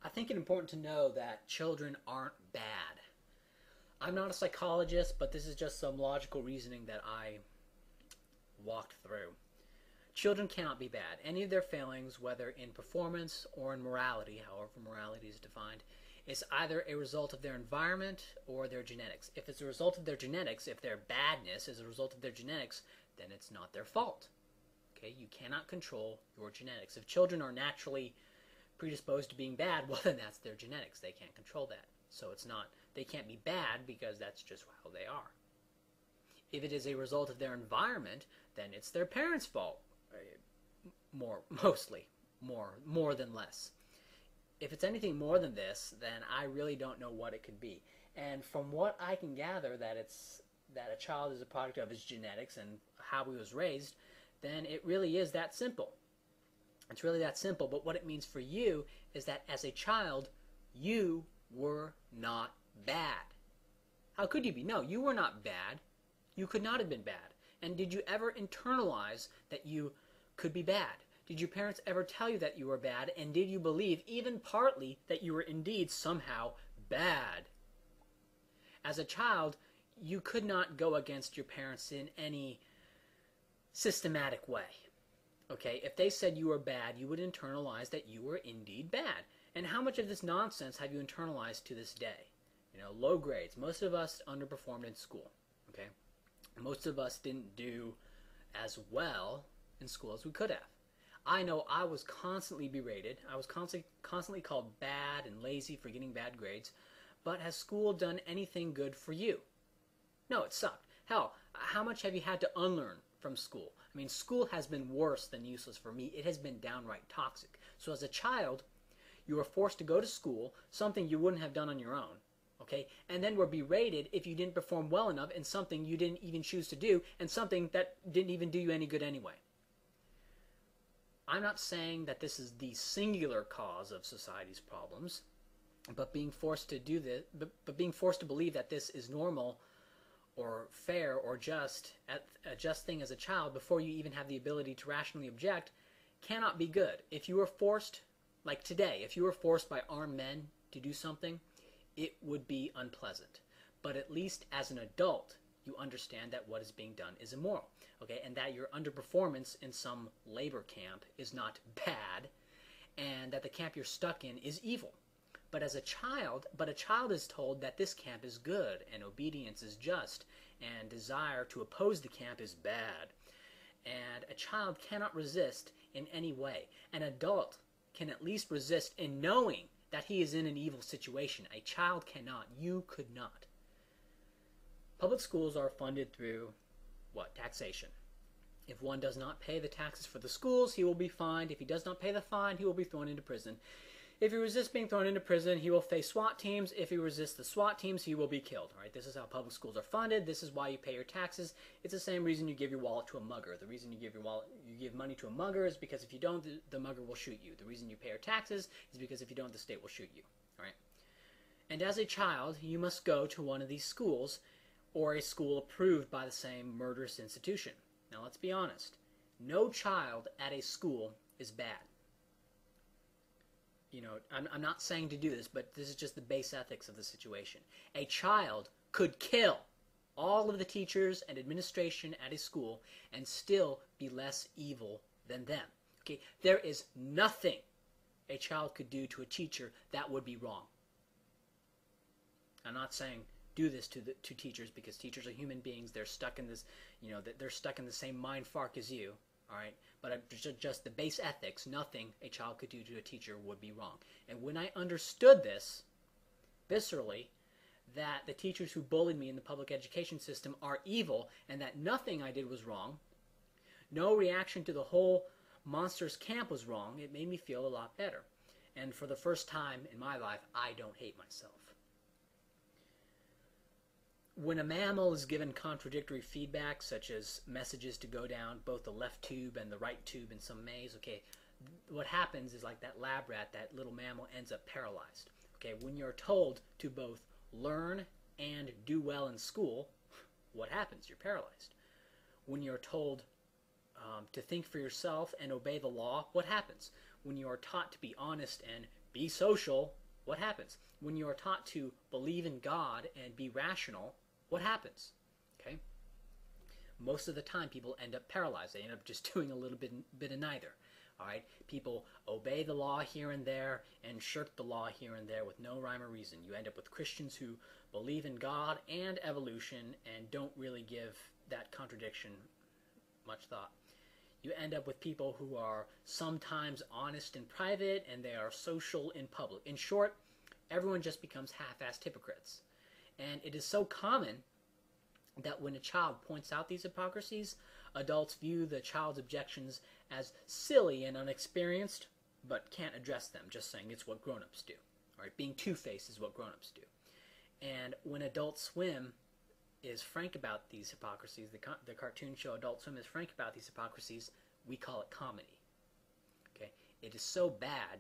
I think it's important to know that children aren't bad. I'm not a psychologist, but this is just some logical reasoning that I walked through. Children cannot be bad. Any of their failings, whether in performance or in morality, however morality is defined, is either a result of their environment or their genetics. If it's a result of their genetics, if their badness is a result of their genetics, then it's not their fault. Okay, you cannot control your genetics. If children are naturally predisposed to being bad, well, then that's their genetics. They can't control that. So it's not, they can't be bad because that's just how they are. If it is a result of their environment, then it's their parents' fault. Mostly, more than less. If it's anything more than this, then I really don't know what it could be. And from what I can gather, that a child is a product of his genetics and how he was raised, then it really is that simple. It's really that simple. But what it means for you is that as a child, you were not bad. How could you be? No, you were not bad. You could not have been bad. And did you ever internalize that you could be bad? Did your parents ever tell you that you were bad? And did you believe, even partly, that you were indeed somehow bad? As a child, you could not go against your parents in any systematic way. Okay, if they said you were bad, you would internalize that you were indeed bad. And how much of this nonsense have you internalized to this day? You know, low grades. Most of us underperformed in school. Okay, most of us didn't do as well in school as we could have. I know I was constantly berated. I was constantly called bad and lazy for getting bad grades. But has school done anything good for you? No, it sucked. Hell, how much have you had to unlearn from school? I mean, school has been worse than useless for me. It has been downright toxic. So as a child, you were forced to go to school, something you wouldn't have done on your own. Okay? And then were berated if you didn't perform well enough in something you didn't even choose to do and something that didn't even do you any good anyway. I'm not saying that this is the singular cause of society's problems, but being forced to do this, but being forced to believe that this is normal or fair or just a just thing as a child before you even have the ability to rationally object cannot be good. If you were forced, like today, if you were forced by armed men to do something, it would be unpleasant. But at least as an adult, you understand that what is being done is immoral, okay, and that your underperformance in some labor camp is not bad, and that the camp you're stuck in is evil. But a child is told that this camp is good, and obedience is just, and desire to oppose the camp is bad. And a child cannot resist in any way. An adult can at least resist in knowing that he is in an evil situation. A child cannot. You could not. Public schools are funded through what? Taxation. If one does not pay the taxes for the schools, he will be fined. If he does not pay the fine, he will be thrown into prison. If he resists being thrown into prison, he will face SWAT teams. If he resists the SWAT teams, he will be killed. All right? This is how public schools are funded. This is why you pay your taxes. It's the same reason you give your wallet to a mugger. The reason you give money to a mugger is because if you don't, the mugger will shoot you. The reason you pay your taxes is because if you don't, the state will shoot you. All right? And as a child, you must go to one of these schools or a school approved by the same murderous institution. Now, let's be honest. No child at a school is bad. You know, I'm not saying to do this, but this is just the base ethics of the situation. A child could kill all of the teachers and administration at a school and still be less evil than them. Okay, there is nothing a child could do to a teacher that would be wrong. I'm not saying do this to teachers because teachers are human beings. They're stuck in this, you know, they're stuck in the same mind fark as you. All right, but just the base ethics, nothing a child could do to a teacher would be wrong. And when I understood this viscerally, that the teachers who bullied me in the public education system are evil and that nothing I did was wrong, no reaction to the whole monsters camp was wrong, it made me feel a lot better. And for the first time in my life, I don't hate myself. When a mammal is given contradictory feedback, such as messages to go down both the left tube and the right tube in some maze, okay, what happens is like that lab rat, that little mammal ends up paralyzed. Okay, when you're told to both learn and do well in school, what happens? You're paralyzed. When you're told to think for yourself and obey the law, what happens? When you are taught to be honest and be social, what happens? When you are taught to believe in God and be rational, what happens? Okay? Most of the time, people end up paralyzed. They end up just doing a little bit of neither. All right? People obey the law here and there and shirk the law here and there with no rhyme or reason. You end up with Christians who believe in God and evolution and don't really give that contradiction much thought. You end up with people who are sometimes honest in private and they are social in public. In short, everyone just becomes half-assed hypocrites. And it is so common that when a child points out these hypocrisies, adults view the child's objections as silly and unexperienced, but can't address them, just saying it's what grown-ups do. All right? Being two-faced is what grown-ups do. And when Adult Swim is frank about these hypocrisies, the cartoon show Adult Swim is frank about these hypocrisies, we call it comedy. Okay? It is so bad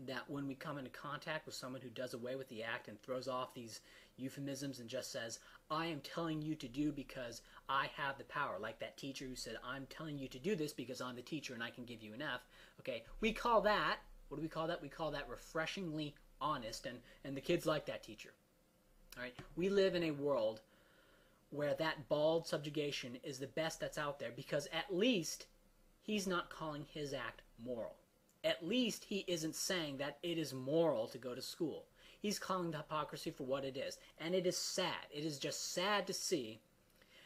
that when we come into contact with someone who does away with the act and throws off these euphemisms and just says, I am telling you to do because I have the power, like that teacher who said, I'm telling you to do this because I'm the teacher and I can give you an F. Okay, we call that, what do we call that? We call that refreshingly honest, and the kids like that teacher. All right, we live in a world where that bald subjugation is the best that's out there because at least he's not calling his act moral. At least he isn't saying that it is moral to go to school. He's calling the hypocrisy for what it is. And it is sad. It is just sad to see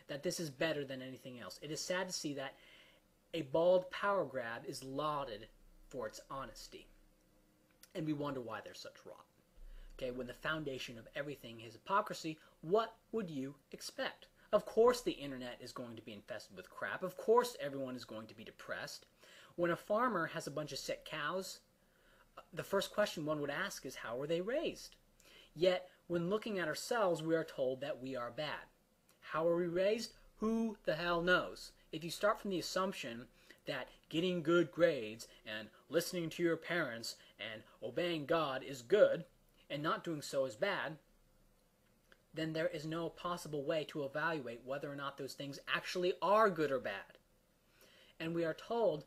that this is better than anything else. It is sad to see that a bald power grab is lauded for its honesty. And we wonder why they're such rot. Okay, when the foundation of everything is hypocrisy, what would you expect? Of course the internet is going to be infested with crap. Of course everyone is going to be depressed. When a farmer has a bunch of sick cows, the first question one would ask is, how were they raised? Yet, when looking at ourselves, we are told that we are bad. How are we raised? Who the hell knows? If you start from the assumption that getting good grades and listening to your parents and obeying God is good, and not doing so is bad, then there is no possible way to evaluate whether or not those things actually are good or bad. And we are told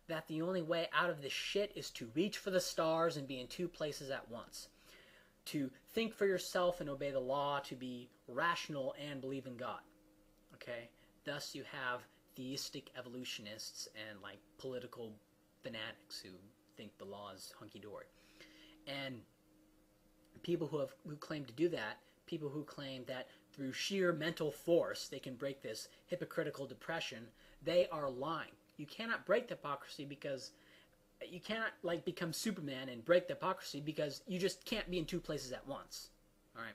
that the only way out of this shit is to reach for the stars and be in two places at once. To think for yourself and obey the law, to be rational and believe in God. Okay? Thus you have theistic evolutionists and like political fanatics who think the law is hunky-dory. And people who claim to do that, people who claim that through sheer mental force they can break this hypocritical depression, they are lying. You cannot break the hypocrisy because you cannot like become Superman and break the hypocrisy because you just can't be in two places at once. All right.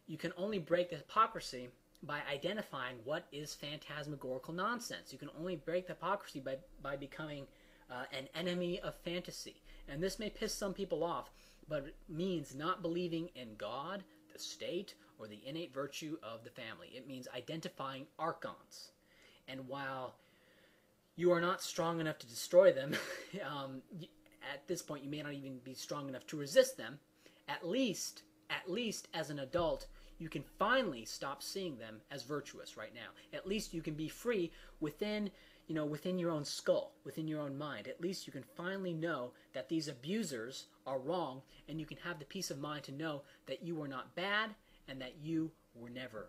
You can only break the hypocrisy by identifying what is phantasmagorical nonsense. You can only break the hypocrisy by becoming an enemy of fantasy. And this may piss some people off, but it means not believing in God, the state, or the innate virtue of the family. It means identifying archons. And while you are not strong enough to destroy them, at this point you may not even be strong enough to resist them, at least as an adult, you can finally stop seeing them as virtuous right now. At least you can be free within your own skull, within your own mind. At least you can finally know that these abusers are wrong, and you can have the peace of mind to know that you were not bad and that you were never